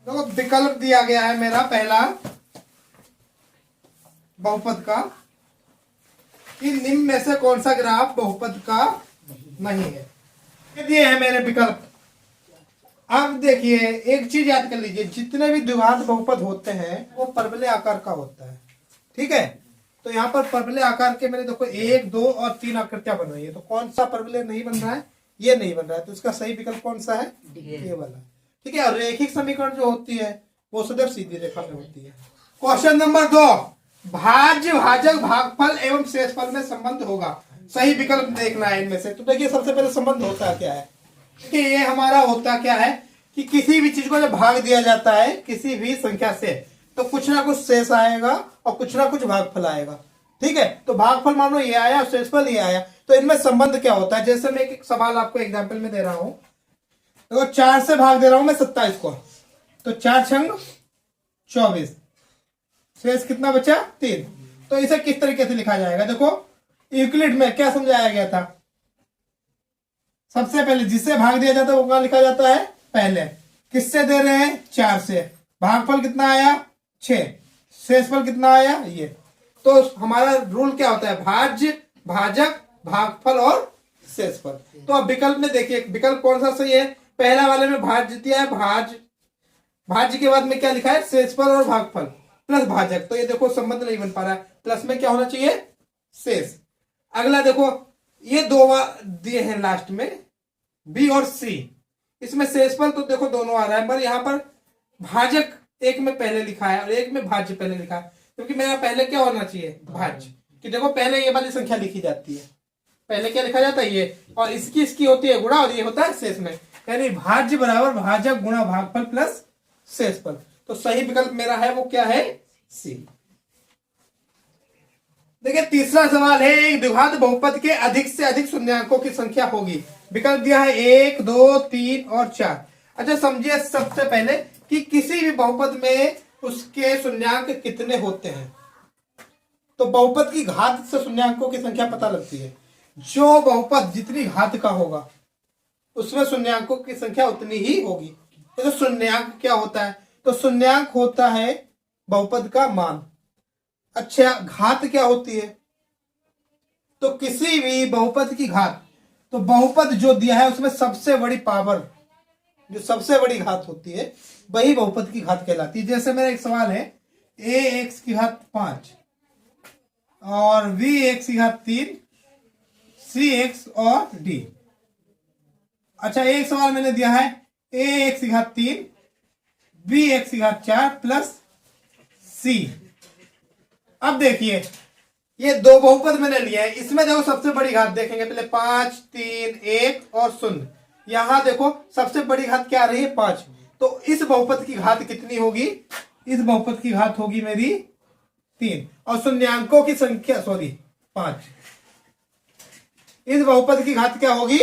देखो विकल्प दिया गया है मेरा पहला बहुपद का कि निम्न में से कौन सा ग्राफ बहुपद का नहीं है। ये दिए हैं मेरे विकल्प। अब देखिए एक चीज याद कर लीजिए, जितने भी द्विघात बहुपद होते हैं वो परवलय आकार का होता है। ठीक है, तो यहाँ पर परवलय आकार के मैंने देखो 1, 2 और 3 आकृतियां बन रही है। तो कौन सा परवलय नहीं बन रहा है? ये नहीं बन रहा है। तो इसका सही विकल्प कौन सा है? ये वाला। ठीक है, और रेखिक समीकरण जो होती है वो सदैव सीधी रेखा में होती है। क्वेश्चन नंबर 2, भाज्य भाजक भागफल एवं शेषफल में संबंध होगा। सही विकल्प देखना है इनमें से। तो देखिए सबसे पहले संबंध होता क्या है कि ये हमारा होता क्या है कि किसी भी चीज को जब भाग दिया जाता है किसी भी संख्या से तो कुछ ना कुछ शेष आएगा और कुछ ना कुछ भागफल आएगा। ठीक है, तो भागफल मानो ये आया, शेषफल ये आया, तो इनमें संबंध क्या होता है? जैसे मैं एक सवाल आपको एग्जाम्पल में दे रहा हूं, तो 4 से भाग दे रहा हूं मैं 27 को, तो 4 छंग 24, शेष कितना बचा? 3। तो इसे किस तरीके से लिखा जाएगा? देखो यूक्लिड में क्या समझाया गया था? सबसे पहले जिससे भाग दिया जाता है वो कहां लिखा जाता है? पहले। किससे दे रहे हैं? 4 से। भागफल कितना आया? 6। शेषफल कितना आया? ये। तो हमारा रूल क्या होता है? भाज्य भाजक भागफल और शेषफल। तो अब विकल्प में देखिए विकल्प कौन सा सही है? पहला वाले में भाज्य दिया है, भाज्य के बाद में क्या लिखा है? शेषफल और भागफल प्लस भाजक। तो ये देखो संबंध नहीं बन पा रहा है। प्लस में क्या होना चाहिए? शेष। अगला देखो ये 2 दिए हैं लास्ट में, बी और सी। इसमें शेषफल तो देखो दोनों आ रहा है, पर यहाँ पर भाजक एक में पहले लिखा है और एक में भाज्य पहले लिखा है, क्योंकि मेरा पहले क्या होना चाहिए? भाज्य। कि देखो पहले ये वाली संख्या लिखी जाती है, पहले क्या लिखा जाता है? ये, और इसकी होती है गुणा और ये होता है शेष में, यानी भाज्य बराबर भाजक गुणा भागफल प्लस शेषफल। तो सही विकल्प मेरा है वो क्या है? सी। देखिए तीसरा सवाल है, एक द्विघात बहुपद के अधिक से अधिक शून्यंकों की संख्या होगी। विकल्प दिया है 1, 2, 3 और 4। अच्छा समझिए सबसे पहले कि किसी भी बहुपद में उसके शून्यंक कितने होते हैं। तो बहुपद की घात से शून्यंकों की संख्या पता लगती है। जो बहुपद जितनी घात का होगा उसमें शून्यंकों की संख्या उतनी ही होगी। तो शून्यंक क्या होता है? तो शून्यंक होता है बहुपद का मान। अच्छा घात क्या होती है? तो किसी भी बहुपद की घात, तो बहुपद जो दिया है उसमें सबसे बड़ी पावर, जो सबसे बड़ी घात होती है वही बहुपद की घात कहलाती है। जैसे मेरा एक सवाल है, a x की घात 5 और v x की घात 3, c x और d। अच्छा एक सवाल मैंने दिया है a x की घात 3, b x की घात 4 प्लस c। अब देखिए ये 2 बहुपद मैंने लिया है, इसमें देखो सबसे बड़ी घात देखेंगे पहले 5, 3, 1 और 0। यहां देखो सबसे बड़ी घात क्या आ रही है? 5। तो इस बहुपद की घात कितनी होगी? इस बहुपद की घात होगी मेरी 3 और शून्यंकों की संख्या 5। इस बहुपद की घात क्या होगी?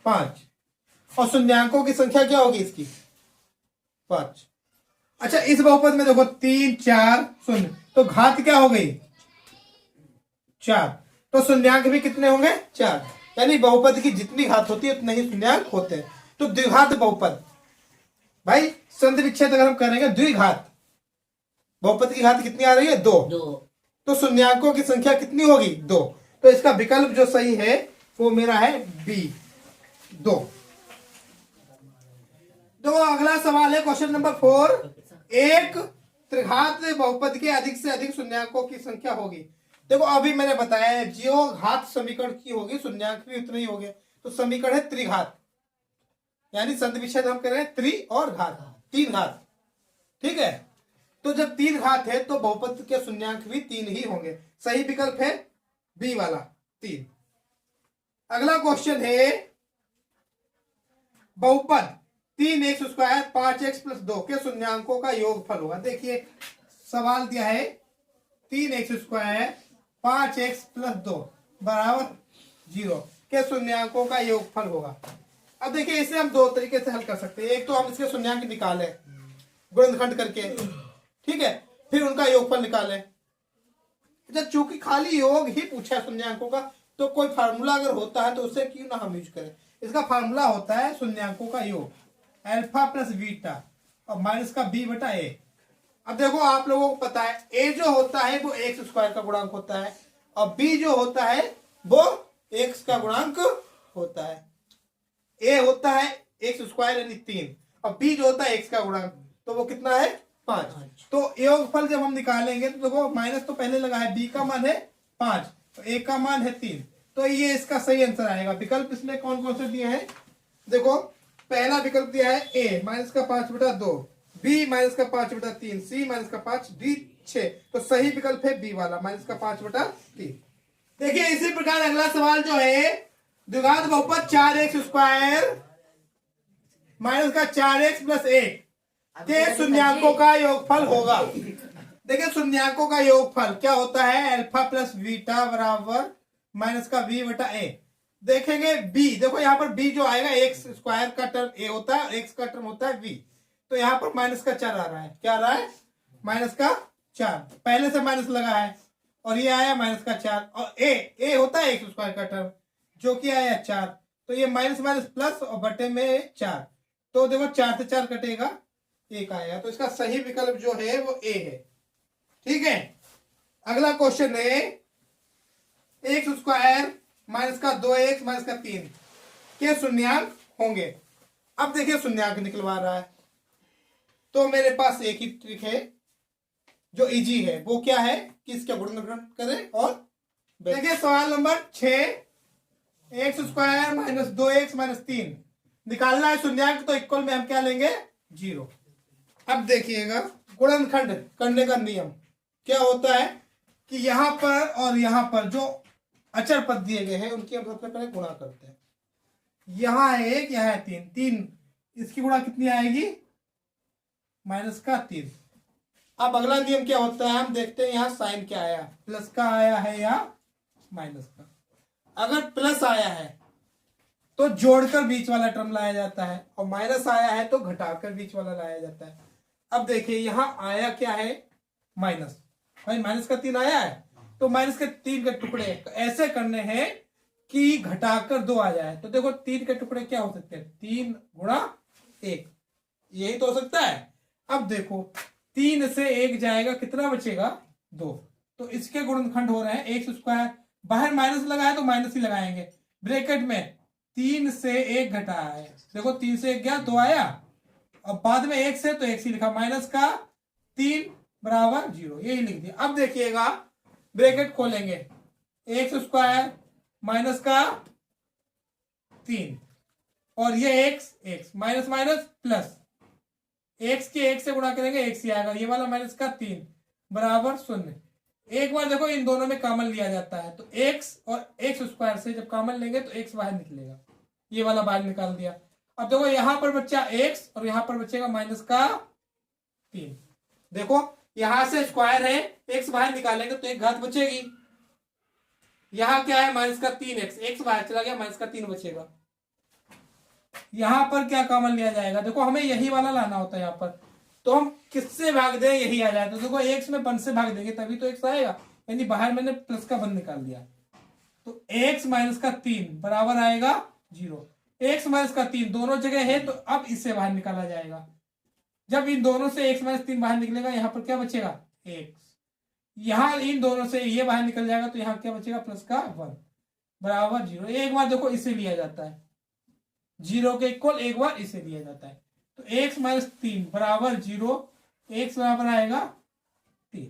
5 और शून्यंकों की संख्या क्या होगी इसकी? 5। अच्छा इस बहुपद में देखो 3, 4, 0, तो घात क्या हो गई? 4। तो शून्यंक भी कितने होंगे? 4। यानी बहुपद की जितनी घात होती है उतने ही शून्यंक होते हैं। तो द्विघात बहुपद भाई संधि विच्छेद अगर हम करेंगे, द्विघात बहुपद की घात कितनी आ रही है? 2। तो शून्यंकों की संख्या कितनी होगी? 2। तो इसका विकल्प जो सही है वो मेरा है बी, 2। तो अगला सवाल है क्वेश्चन नंबर 4, एक त्रिघात बहुपद के अधिक से अधिक शून्यंकों की संख्या होगी। देखो अभी मैंने बताया है जो घात समीकरण की होगी शून्यंक भी उतने ही होंगे। तो समीकरण है त्रिघात, यानी संधि विच्छेद हम कह रहे हैं त्रि और घात, 3 घात। ठीक है, तो जब 3 घात है तो बहुपद के शून्यंक भी 3 ही होंगे। सही विकल्प है बी वाला, 3। अगला क्वेश्चन है बहुपद 3x स्क्वायर 5x प्लस 2 के शून्यंकों का योगफल होगा। देखिए सवाल दिया है 3x स्क्वायर 5x प्लस 2 बराबर 0 के शून्यंकों का योगफल होगा। अब देखिए इसे हम 2 तरीके से हल कर सकते हैं। एक तो हम इसके शून्यंक निकालें गुणनखंड करके, ठीक है, फिर उनका योगफल निकालें। जब चूंकि खाली योग ही पूछा है शून्यंकों का, तो कोई फार्मूला अगर होता है तो उसे क्यों ना हम यूज करें। इसका फार्मूला होता है शून्यंकों का योग, अल्फा प्लस बीटा और माइनस का बी बटा ए। अब देखो आप लोगों को पता है ए जो होता है वो एक्स स्क्वायर का गुणांक होता है और बी जो होता है वो एक्स का गुणांक होता है। ए होता है एक्स स्क्वायर यानी 3 और बी जो होता है एक्स का गुणांक, तो वो कितना है 5। तो योगफल जब हम निकालेंगे तो देखो माइनस तो पहले लगा है, बी का मान है 5 तो ए का मान है 3, तो ये इसका सही आंसर आएगा। विकल्प इसमें कौन कौन से दिए हैं, देखो पहला विकल्प दिया है ए माइनस का 5/2, बी माइनस का 5/3, सी माइनस का 5, डी 6। तो सही विकल्प है बी वाला माइनस का 5/3। देखिए इसी प्रकार अगला सवाल जो है द्विघात बहुपद 4x² माइनस का 4x + 1 के शून्यांकों का योगफल होगा। देखिए शून्यांकों का योगफल क्या होता है, अल्फा प्लस बीटा बराबर माइनस का v बटा ए। देखेंगे b, देखो यहाँ पर b जो आएगा एक्स स्क्वायर का टर्म a होता है, एक्स का टर्म होता है v, तो यहाँ पर माइनस का 4 आ रहा है। क्या आ रहा है, माइनस का 4, पहले से माइनस लगा है और ये आया माइनस का 4 और a होता है एक्स स्क्वायर का टर्म जो कि आया 4, तो ये माइनस माइनस प्लस और बटे में 4, तो देखो 4 से 4 कटेगा 1 आएगा, तो इसका सही विकल्प जो है वो a है। ठीक है, अगला क्वेश्चन है x² माइनस का 2x माइनस का 3 के शून्यांक होंगे। अब देखिए शून्यांक निकलवा रहा है, तो मेरे पास एक ही ट्रिक है जो इजी है, वो क्या है कि इसका गुणनखंड करें और देखिए सवाल number 6, x² minus 2x minus 3 निकालना है शून्यांक, तो इक्वल में हम क्या लेंगे 0। अब देखिएगा गुणनखंड करने का नियम क्या होता है कि यहां पर और यहां पर जो अचर पद दिए गए हैं उनकी हम सबसे पहले गुणा करते हैं। यहां है 1, यहां है 3, 3 इसकी गुणा कितनी आएगी माइनस का 3। अब अगला नियम क्या होता है, हम देखते हैं यहाँ साइन क्या आया, प्लस का आया है या माइनस का। अगर प्लस आया है तो जोड़कर बीच वाला टर्म लाया जाता है और माइनस आया है तो घटाकर बीच वाला लाया जाता है। अब देखिए यहाँ आया क्या है माइनस, भाई माइनस का 3 आया है तो माइनस के 3 के टुकड़े ऐसे करने हैं कि घटाकर 2 आ जाए। तो देखो 3 के टुकड़े क्या हो सकते हैं, 3 गुणा 1, यही तो हो सकता है। अब देखो 3 से 1 जाएगा, कितना बचेगा 2, तो इसके गुणनखंड हो रहे हैं x², बाहर माइनस लगा है तो माइनस ही लगाएंगे, ब्रैकेट में 3 से 1 घटा है, देखो 3 से 1 गया 2 आया और बाद में 1 से तो 1 ही लिखा, माइनस का 3 बराबर 0, यही लिख दिया। अब देखिएगा ब्रैकेट खोलेंगे, x² माइनस का 3 और ये x minus minus plus, x के 1 से गुणा करेंगे x ही आएगा, ये वाला माइनस का 3 बराबर 0। एक बार देखो इन दोनों में कॉमन लिया जाता है, तो x और x² से जब कॉमन लेंगे तो x बाहर निकलेगा, ये वाला बाहर निकाल दिया। अब देखो यहां पर बच्चा x और यहां पर बचेगा माइनस का 3, देखो यहां से स्क्वायर है, x बाहर निकालेंगे तो एक घात बचेगी, यहां क्या है माइनस का 3x, x बाहर चला गया माइनस का 3 बचेगा। यहां पर क्या कॉमन लिया जाएगा, देखो हमें यही वाला लाना होता है यहाँ पर, तो हम किससे भाग दें यही आ जाए, तो देखो x में 1 से भाग देंगे तभी तो x आएगा, यानी बाहर मैंने प्लस का 1 निकाल दिया, तो x माइनस का 3 बराबर आएगा 0। x माइनस का 3 दोनों जगह है तो अब इससे बाहर निकाला जाएगा, जब इन दोनों से x माइनस 3 बाहर निकलेगा यहाँ पर क्या बचेगा x, यहां इन दोनों से ये बाहर निकल जाएगा तो यहाँ क्या बचेगा प्लस का 1 बराबर 0। एक बार देखो इसे लिया जाता है 0 के इक्वल, एक बार इसे लिया जाता है, तो x माइनस 3 बराबर 0, x बराबर आएगा 3।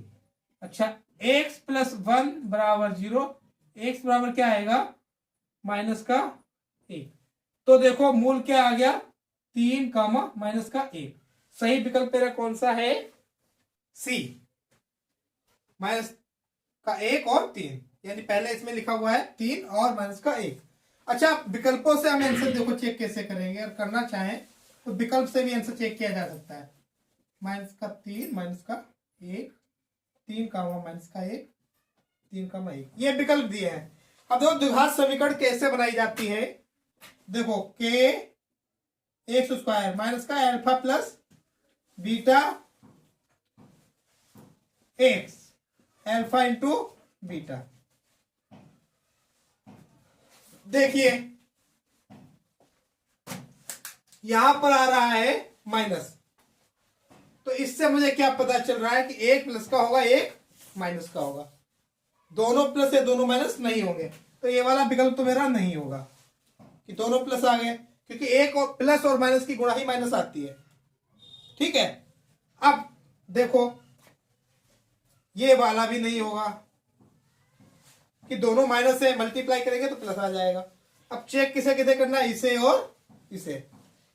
अच्छा x प्लस 1 बराबर 0, x बराबर क्या आएगा माइनस का 1, तो देखो मूल क्या आ गया 3 कामा माइनस का 1। सही विकल्प मेरा कौन सा है, सी माइनस का 1 और 3, यानी पहले इसमें लिखा हुआ है 3 और माइनस का 1। अच्छा विकल्पों से हम आंसर देखो चेक कैसे करेंगे, और करना चाहें तो विकल्प से भी आंसर चेक किया जा सकता है, माइनस का 3 माइनस का 1, 3 कामा माइनस का 1, 3 कामा 1, ये विकल्प दिए हैं। अब देखो द्विघात समीकरण कैसे बनाई जाती है, देखो k x² माइनस का alpha plus beta x alpha into beta. देखिए यहां पर आ रहा है माइनस, तो इससे मुझे क्या पता चल रहा है कि एक प्लस का होगा, एक माइनस का होगा। दोनों प्लस या दोनों माइनस नहीं होंगे, तो ये वाला विकल्प तो मेरा नहीं होगा कि दोनों प्लस आ गए, क्योंकि एक और प्लस और माइनस की गुणा ही माइनस आती है। ठीक है, अब देखो ये वाला भी नहीं होगा कि दोनों माइनस से मल्टीप्लाई करेंगे तो प्लस आ जाएगा। अब चेक किसे किसे करना है, इसे और इसे,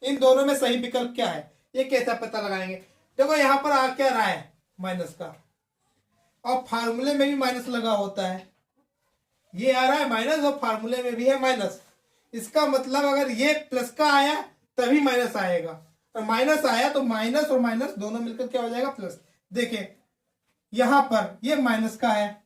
इन दोनों में सही विकल्प क्या है ये कैसा पता लगाएंगे। देखो यहां पर आ क्या रहा है, माइनस का, और फार्मूले में भी माइनस लगा होता है, ये आ रहा है माइनस और फार्मूले में भी है माइनस। इसका मतलब अगर ये प्लस का आया तभी माइनस आएगा, और माइनस आया तो माइनस और माइनस दोनों मिलकर क्या हो जाएगा, प्लस। देखिए यहां पर ये माइनस का है,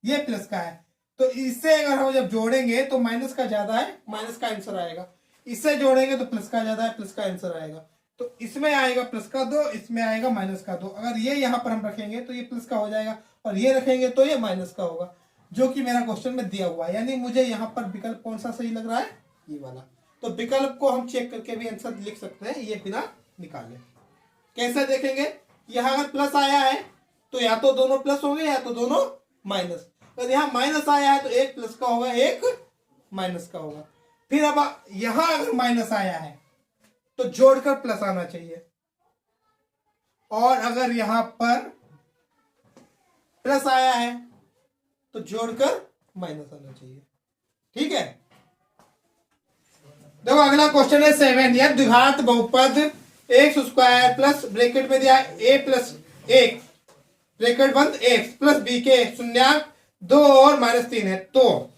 ये प्लस का है, तो इससे अगर हम जब जोड़ेंगे तो माइनस का ज्यादा है, माइनस का आंसर आएगा। इससे जोड़ेंगे तो प्लस का ज्यादा है, प्लस का आंसर आएगा। तो इसमें आएगा प्लस का 2, इसमें आएगा माइनस का 2। अगर ये यहाँ पर हम रखेंगे तो ये प्लस का हो जाएगा, और ये रखेंगे तो ये माइनस का होगा, जो कि मेरा क्वेश्चन में दिया हुआ है। यानी मुझे यहाँ पर विकल्प कौन सा सही लग रहा है, ये वाला। तो विकल्प को हम चेक करके भी आंसर लिख सकते हैं, ये बिना निकाले। कैसे देखेंगे, यहाँ अगर प्लस आया है तो या तो दोनों प्लस होंगे या तो दोनों माइनस। अगर यहाँ माइनस आया है तो एक प्लस का होगा, एक माइनस का होगा। फिर अब यहां अगर माइनस आया है तो जोड़कर प्लस आना चाहिए, और अगर यहां पर प्लस आया है तो जोड़कर माइनस आना चाहिए। ठीक है, देखो अगला क्वेश्चन है 7। यह द्विघात बहुपद एक्स स्क्वायर प्लस ब्रैकेट में दिया ए प्लस 1 ब्रैकेट बंद एक्स प्लस बी के शून्यांक 2 और -3 है, तो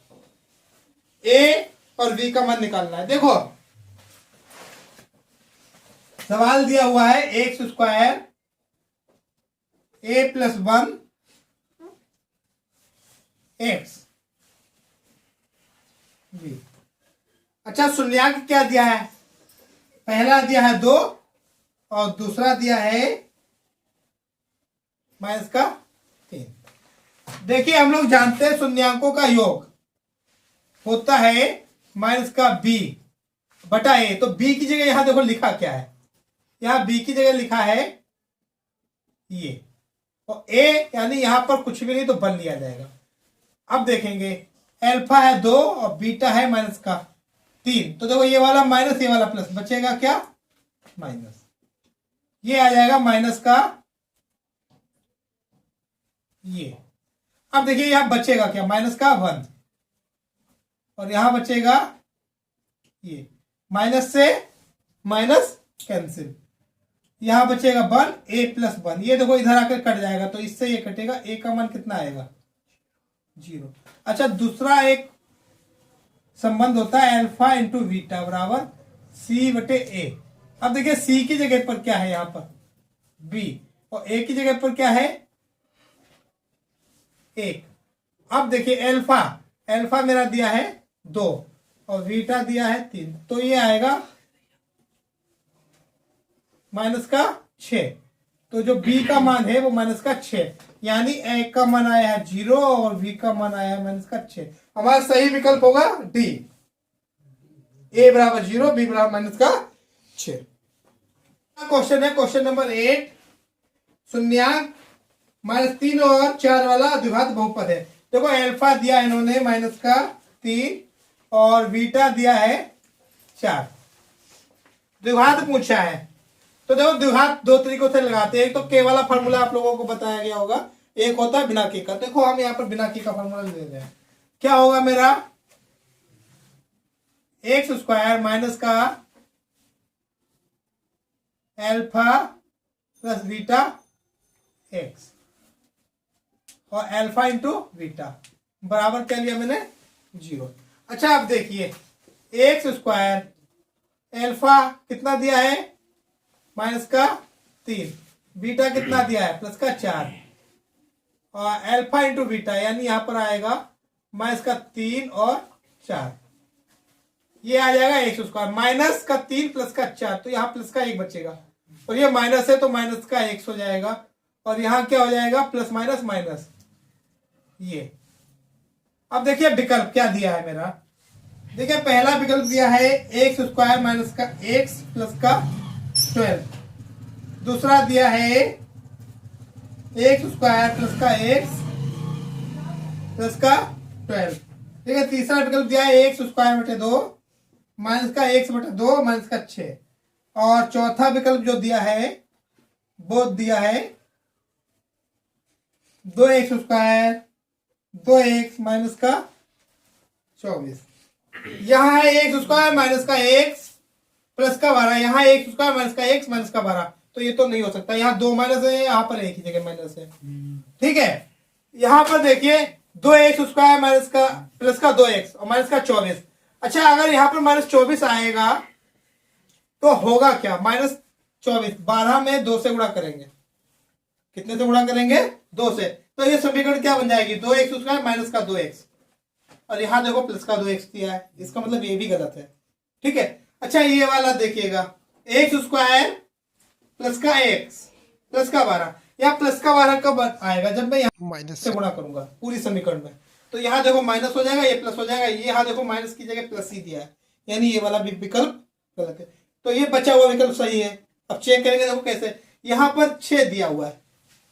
ए और बी का मान निकालना है। देखो सवाल दिया हुआ है एक्स स्क्वायर ए प्लस 1 एक्स बी। अच्छा, शून्यांक क्या दिया है, पहला दिया है 2 और दूसरा दिया है माइनस का 3। देखिए हम लोग जानते हैं शून्यांकों का योग होता है माइनस का बी बटा ए। तो बी की जगह यहां देखो लिखा क्या है, यहां बी की जगह लिखा है ये, और ए यानी यहां पर कुछ भी नहीं तो बन लिया जाएगा। अब देखेंगे अल्फा है 2 और बीटा है माइनस का 3, तो देखो ये वाला माइनस ये वाला प्लस, बचेगा क्या, माइनस। ये आ जाएगा माइनस का ये। अब देखिए यहां बचेगा क्या, माइनस का 1, और यहां बचेगा ये, माइनस से माइनस कैंसिल, यहां बचेगा 1 ए प्लस 1। ये देखो इधर आकर कट जाएगा, तो इससे ये कटेगा, ए का मान कितना आएगा, 0। अच्छा, दूसरा एक संबंध होता है अल्फा इंटू बीटा बराबर सी बटे ए। अब देखिए सी की जगह पर क्या है, यहां पर बी, और ए की जगह पर क्या है 1। अब देखिए अल्फा मेरा दिया है 2 और बीटा दिया है 3, तो ये आएगा माइनस का 6। तो जो बी का मान है वो माइनस का 6, यानी ए का मान आया है 0 और बी का मान आया है माइनस का 6। हमारा सही विकल्प होगा डी, ए बराबर 0 बी बराबर माइनस का 6। क्वेश्चन है क्वेश्चन नंबर 8। शून्यांक -3 और 4 वाला द्विघात बहुपद है। देखो अल्फा दिया इन्होंने माइनस का 3 और बीटा दिया है 4, द्विघात पूछा है। तो देखो द्विघात दो तरीकों से लगाते हैं, एक तो के वाला फॉर्मूला आप लोगों को बताया गया होगा, एक होता है बिना के का। देखो हम यहाँ पर बिना के का फॉर्मूला ले रहे हैं, क्या होगा मेरा एक्स स्क्वायर माइनस का अल्फा प्लस बीटा एक्स और अल्फा इंटू बीटा बराबर क्या लिया मैंने 0। अच्छा अब देखिए एक्स स्क्वायर अल्फा कितना दिया है माइनस का 3, बीटा कितना दिया है प्लस का 4, और अल्फा इंटू बीटा यानी यहां पर आएगा माइनस का 3 और 4, ये आ जाएगा एक्स स्क्वायर माइनस का 3 प्लस का 4, तो यहाँ प्लस का 1 बचेगा, और ये माइनस है तो माइनस का x हो जाएगा, और यहाँ क्या हो जाएगा प्लस माइनस माइनस ये। अब देखिए विकल्प क्या दिया है मेरा, देखिए पहला विकल्प दिया है एक्स स्क्वायर माइनस का एक्स प्लस का 12, दूसरा दिया है एक्स स्क्वायर प्लस का एक्स प्लस का 12। ठीक है, तीसरा विकल्प दिया है एक्स स्क्वायर बटे 2 माइनस का एक्स बटे 2 माइनस का 6। और चौथा विकल्प जो दिया है वो दिया है 2x स्क्वायर 2x माइनस का 24। यहाँ है एक्स स्क्वायर माइनस का एक्स प्लस का 12, यहाँ एक्स स्क्वायर माइनस का एक्स माइनस का 12, तो ये तो नहीं हो सकता। यहाँ 2 माइनस है, यहाँ पर एक ही जगह माइनस है। ठीक है, यहाँ पर देखिए 2x स्क्वायर माइनस का प्लस का 2x और माइनस का 24। अच्छा, अगर यहाँ पर माइनस 24 आएगा तो होगा क्या? माइनस 24 12 में 2 से गुणा करेंगे। कितने से गुणा करेंगे? 2 से। तो ये समीकरण क्या बन जाएगी? 2x स्क्वायर माइनस का 2x, और यहाँ देखो प्लस का 2x दिया है, इसका मतलब ये भी गलत है। ठीक है, अच्छा ये वाला देखिएगा, एक्स स्क्वायर प्लस का एक्स प्लस का 12, यहाँ प्लस का 12 कब आएगा? जब मैं यहाँ माइनस से गुणा करूंगा पूरी समीकरण में। तो यहाँ देखो माइनस हो जाएगा, ये प्लस हो जाएगा, ये यहाँ देखो माइनस की जगह प्लस ही दिया है, यानी ये वाला विकल्प गलत है। तो ये बचा हुआ विकल्प सही है। अब चेक करेंगे, देखो कैसे, यहाँ पर 6 दिया हुआ है,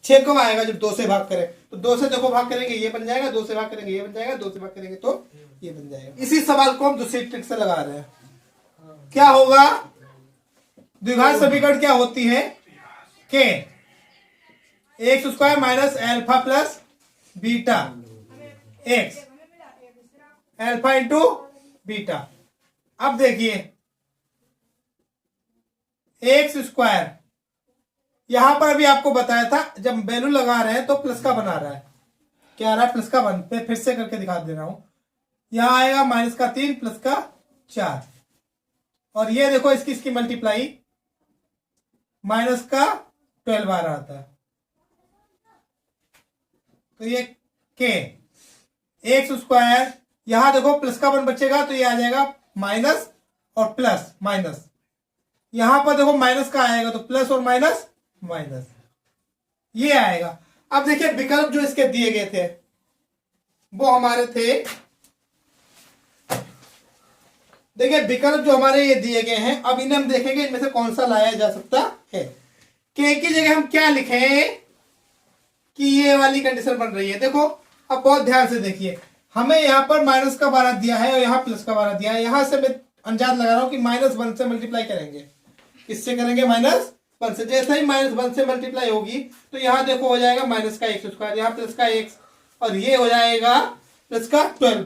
6 कब आएगा? जब 2 से भाग करें। तो 2 से देखो भाग करेंगे ये बन जाएगा, 2 से भाग करेंगे ये बन जाएगा, 2 से भाग करेंगे तो ये बन जाएगा। इसी सवाल को हम दूसरी ट्रिक से लगा रहे हैं। क्या होगा? द्विघात समीकरण क्या होती है? के x square minus alpha plus beta x alpha into beta. अब देखिए एक्स स्क्वायर, यहां पर भी आपको बताया था जब वैल्यू लगा रहे हैं तो प्लस का बना रहा है। क्या आ रहा है? प्लस का बन पे फिर से करके दिखा दे रहा हूं। यहां आएगा माइनस का 3 प्लस का 4, और ये देखो इसकी मल्टीप्लाई माइनस का 12 आ रहा था। तो ये के एक्स स्क्वायर, यहां देखो प्लस का 1 बचेगा तो ये आ जाएगा माइनस और प्लस माइनस, यहां पर देखो माइनस का आएगा तो प्लस और माइनस माइनस, ये आएगा। अब देखिए विकल्प जो इसके दिए गए थे वो हमारे थे, देखिए विकल्प जो हमारे ये दिए गए हैं, अब इन्हें हम देखेंगे इनमें से कौन सा लाया जा सकता है। के की जगह हम क्या लिखें कि ये वाली कंडीशन बन रही है। देखो अब बहुत ध्यान से देखिए, हमें यहाँ पर माइनस का 12 दिया है और यहाँ प्लस का 12 दिया है। यहां से मैं अंदाज लगा रहा हूं कि -1 से मल्टीप्लाई करेंगे। किससे करेंगे? -1 से। जैसे ही -1 से मल्टीप्लाई होगी तो यहाँ देखो हो जाएगा माइनस का एक्स स्क्वायर, यहाँ प्लस का एक्स, और ये हो जाएगा प्लस का 12।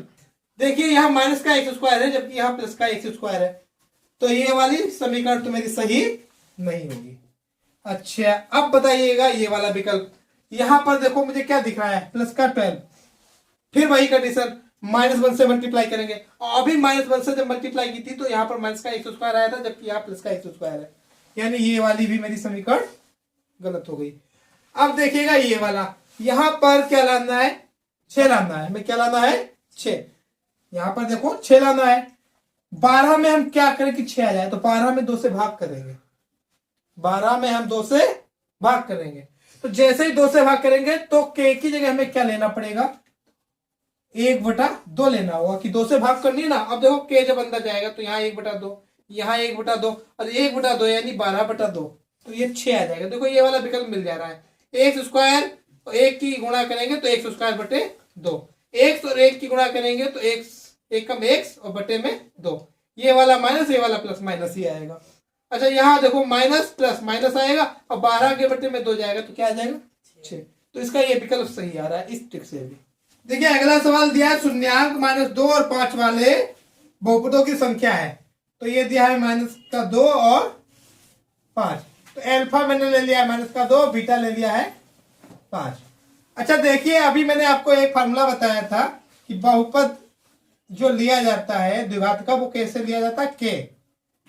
देखिए यहाँ माइनस का एक्स स्क्वायर है जबकि यहाँ प्लस का एक्स स्क्वायर है, तो ये वाली समीकरण तो मेरी सही नहीं होगी। अच्छा अब बताइएगा ये वाला विकल्प, यहां पर देखो मुझे क्या दिख रहा है? प्लस का 12, फिर वही कंडीशन -1 से मल्टीप्लाई करेंगे, और अभी -1 से जब मल्टीप्लाई की थी तो यहाँ पर माइनस का एक्स स्क्वायर आया था जबकि यहाँ प्लस का एक्स स्क्वायर है, यानी ये वाली भी मेरी समीकरण गलत हो गई। अब देखिएगा ये वाला, यहां पर क्या लाना है? 6 लाना है। हमें क्या लाना है? 6। यहां पर देखो 6 लाना है। 12 में हम क्या करें कि 6 आ जाए? तो 12 में 2 से भाग करेंगे, 12 में हम 2 से भाग करेंगे। तो जैसे ही 2 से भाग करेंगे तो के की जगह हमें क्या लेना पड़ेगा? 1/2 लेना होगा, कि 2 से भाग करनी है ना। अब देखो के जब अंदर जाएगा तो यहाँ 1/2, यहाँ 1/2 और 1/2 यानी 12/2, तो ये 6 आ जाएगा। देखो ये वाला विकल्प मिल जा रहा है। एक्स स्क्वायर और 1 की गुणा करेंगे तो एक्स स्क्वायर बटे 2, एक्स और 1 की गुणा करेंगे तो एक्स, 1 कम एक्स और बटे में 2, ये वाला माइनस ये वाला प्लस, माइनस ही आएगा। अच्छा यहाँ देखो माइनस प्लस माइनस आएगा और 12 के बटे में 2 जाएगा तो क्या आ जाएगा? 6। तो इसका ये विकल्प सही आ रहा है इस ट्रिक से भी। देखिए अगला सवाल दिया है शून्यांक -2 और 5 वाले बहुपदों की संख्या है। तो ये दिया है -2 और 5, तो एल्फा मैंने ले लिया है -2, बीटा ले लिया है 5। अच्छा देखिए अभी मैंने आपको एक फार्मूला बताया था कि बहुपद जो लिया जाता है द्विघात का, वो कैसे लिया जाता है? के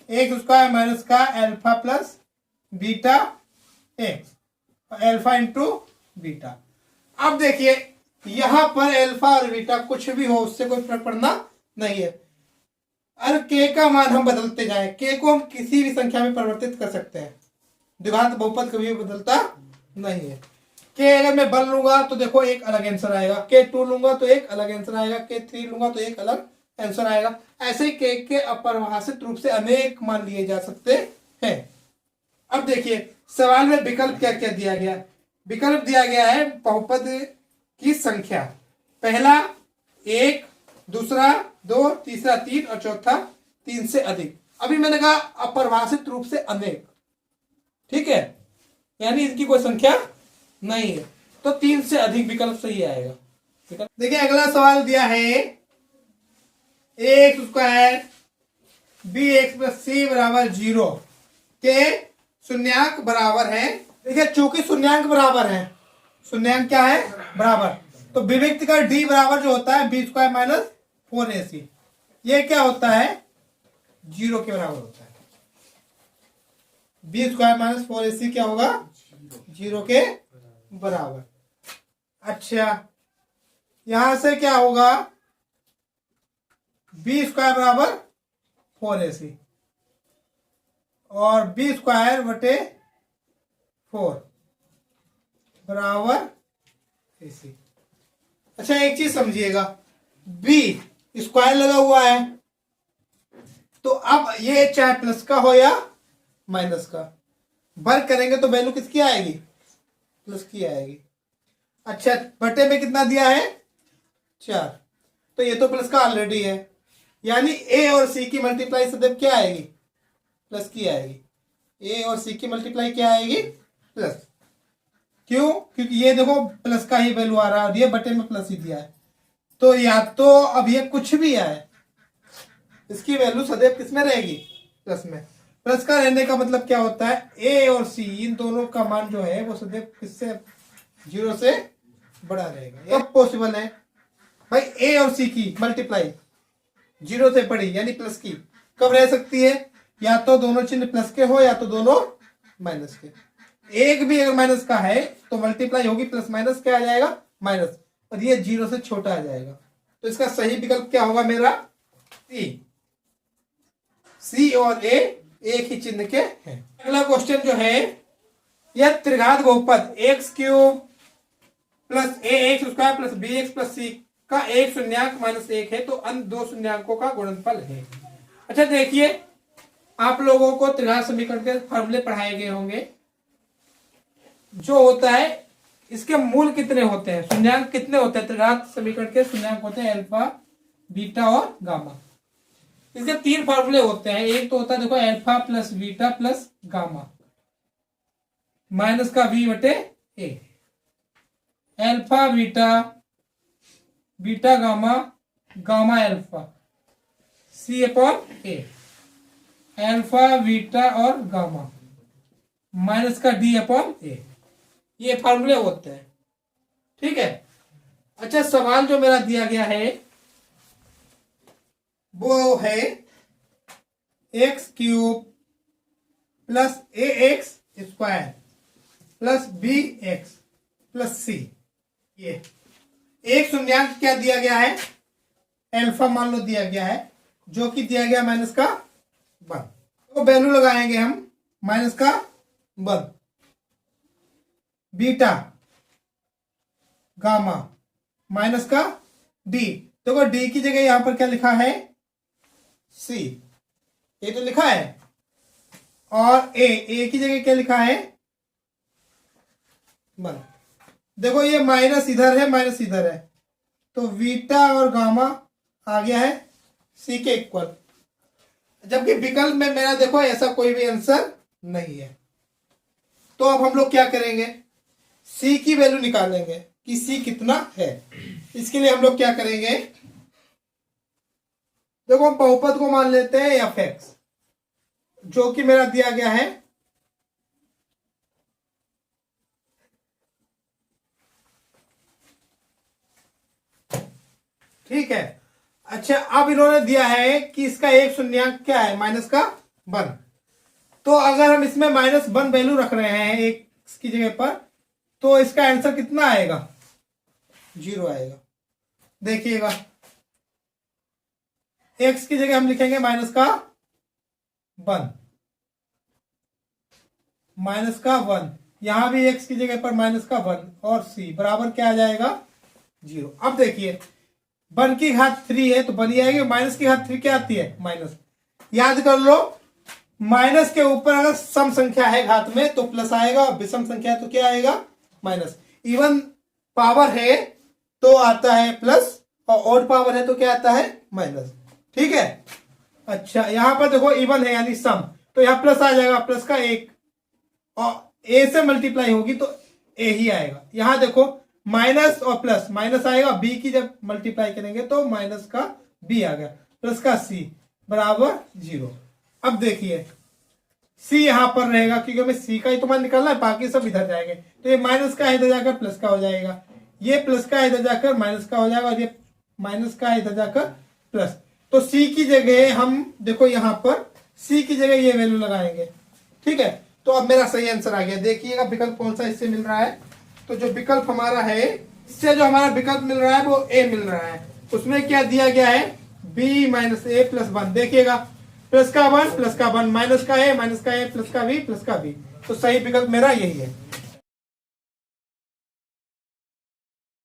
एक्स स्क्वायर माइनस का alpha plus beta x, alpha into beta. अब देखिए यहां पर एल्फा और बीटा कुछ भी हो उससे कोई फर्क पड़ना नहीं है। अरे के का मान हम बदलते जाएं, के को हम किसी भी संख्या में परिवर्तित कर सकते हैं, द्विघात बहुपद कभी भी बदलता नहीं है। के अगर मैं 1 लूंगा तो देखो एक अलग आंसर आएगा, के 2 लूंगा तो एक अलग आंसर आएगा, के 3 लूंगा तो एक अलग आंसर आएगा। ऐसे ही के अपरिभाषित रूप से अनेक मान लिए जा सकते हैं। अब देखिए सवाल में विकल्प क्या क्या दिया गया? विकल्प दिया गया है बहुपद की संख्या, पहला 1, दूसरा 2, तीसरा 3 और चौथा 3 से अधिक। अभी मैंने कहा अपरिभाषित रूप से अनेक, ठीक है, यानी इनकी कोई संख्या नहीं है, तो 3 से अधिक विकल्प सही आएगा। देखिए अगला सवाल दिया है x square b x plus c बराबर 0 के शून्यांक बराबर है। देखिए चूंकि शून्यांक बराबर है, शून्यांक क्या है? बराबर, तो विभक्त का डी बराबर जो होता है बी स्क्वायर माइनस 4ac, ये क्या होता है? 0 के बराबर होता है। बी स्क्वायर माइनस 4ac क्या होगा? 0 के बराबर। अच्छा यहां से क्या होगा? बी स्क्वायर बराबर 4ac और बी स्क्वायर बटे 4 बराबर ac। अच्छा एक चीज समझिएगा, बी स्क्वायर लगा हुआ है, तो अब ये चाहे प्लस का हो या माइनस का, वर्क करेंगे तो वैल्यू किसकी आएगी? प्लस की आएगी। अच्छा बटे में कितना दिया है? 4, तो ये तो प्लस का ऑलरेडी है, यानी ए और सी की मल्टीप्लाई सदैव क्या आएगी? प्लस की आएगी। ए और सी की मल्टीप्लाई क्या आएगी? प्लस। क्यों? क्योंकि ये देखो प्लस का ही वैल्यू आ रहा है और ये बटे में प्लस ही दिया है, तो या तो अब ये कुछ भी आए इसकी वैल्यू सदैव किसमें रहेगी? प्लस में। प्लस का रहने का मतलब क्या होता है? ए और सी इन दोनों का मान जो है वो सदैव किससे? 0 से बड़ा रहेगा। कब पॉसिबल है भाई? ए और सी की मल्टीप्लाई 0 से बड़ी यानी प्लस की कब रह सकती है? या तो दोनों चिन्ह प्लस के हो या तो दोनों माइनस के। एक भी अगर माइनस का है तो मल्टीप्लाई होगी प्लस माइनस क्या आ जाएगा? माइनस, और ये 0 से छोटा आ जाएगा। तो इसका सही विकल्प क्या होगा मेरा? सी और ए एक ही चिन्ह के हैं। अगला क्वेश्चन जो है, यह त्रिघात बहुपद x cube plus a x square plus b x plus c का एक शून्यांक माइनस 1 है, तो अन्य दो शून्यांकों का गुणनफल है। अच्छा देखिए आप लोगों को त्रिघात समीकरण के फॉर्मूले पढ़ाए गए होंगे। जो होता है इसके मूल कितने होते हैं, शून्यांक कितने होते हैं? त्रिघात समीकरण के शून्यांक होते हैं अल्फा, बीटा और गामा। इसके 3 फॉर्मूले होते हैं। एक तो होता है देखो alpha plus beta plus gamma minus का v बटे ए। Alpha beta, beta gamma, gamma alpha, c upon a. Alpha beta और गामा माइनस का डी अपॉन ए, ये फार्मूले होते हैं, ठीक है। अच्छा सवाल जो मेरा दिया गया है वो है x cube plus a x square plus b x plus c. ये एक शून्यांक क्या दिया गया है? अल्फा मान लो दिया गया है, जो कि दिया गया माइनस का 1, तो वैल्यू लगाएंगे हम माइनस का 1। बीटा गामा माइनस का डी, देखो डी की जगह यहां पर क्या लिखा है? सी, ये तो लिखा है। और ए की जगह क्या लिखा है? 1। देखो ये माइनस इधर है, माइनस इधर है, तो बीटा और गामा आ गया है सी के इक्वल। जबकि विकल्प में मेरा देखो ऐसा कोई भी आंसर नहीं है। तो अब हम लोग क्या करेंगे? सी की वैल्यू निकालेंगे कि सी कितना है। इसके लिए हम लोग क्या करेंगे? देखो हम बहुपद को मान लेते हैं एफ एक्स, जो कि मेरा दिया गया है ठीक है। अच्छा अब इन्होंने दिया है कि इसका एक शून्यांक क्या है? माइनस का 1। तो अगर हम इसमें माइनस 1 वैल्यू रख रहे हैं एक की जगह पर, तो इसका आंसर कितना आएगा? 0 आएगा। देखिएगा x की जगह हम लिखेंगे माइनस का 1, माइनस का 1, यहां भी x की जगह पर माइनस का 1 और c बराबर क्या आ जाएगा? 0। अब देखिए 1 की घात 3 है तो बनी आएगी, माइनस की घात 3 क्या आती है? माइनस। याद कर लो माइनस के ऊपर अगर सम संख्या है घात में तो प्लस आएगा, और विषम संख्या है तो क्या आएगा, माइनस। इवन पावर है तो आता है प्लस, और ऑड पावर है तो क्या आता है, माइनस। ठीक है। अच्छा, यहां पर देखो इवन है यानी सम, तो यहां प्लस आ जाएगा, प्लस का 1, और ए से मल्टीप्लाई होगी तो ए ही आएगा। यहां देखो माइनस और प्लस, माइनस आएगा, बी की जब मल्टीप्लाई करेंगे तो माइनस का बी आ गया, प्लस का सी बराबर 0। अब देखिए सी यहां पर रहेगा क्योंकि हमें सी का ही तो मान निकालना है, बाकी सब इधर जाएंगे, तो ये माइनस का इधर जाकर प्लस का हो जाएगा, ये प्लस का इधर जाकर माइनस का हो जाएगा, और ये माइनस का इधर जाकर प्लस। तो सी की जगह हम देखो यहां पर सी की जगह ये वैल्यू लगाएंगे। ठीक है, तो अब मेरा सही आंसर आ गया। देखिएगा विकल्प कौन सा इससे मिल रहा है, तो जो विकल्प हमारा है इससे जो हमारा विकल्प मिल रहा है वो ए मिल रहा है। उसमें क्या दिया गया है, बी माइनस ए प्लस 1। देखिएगा प्लस का 1 प्लस का 1, माइनस का ए प्लस का बी प्लस का बी, तो सही विकल्प मेरा यही है।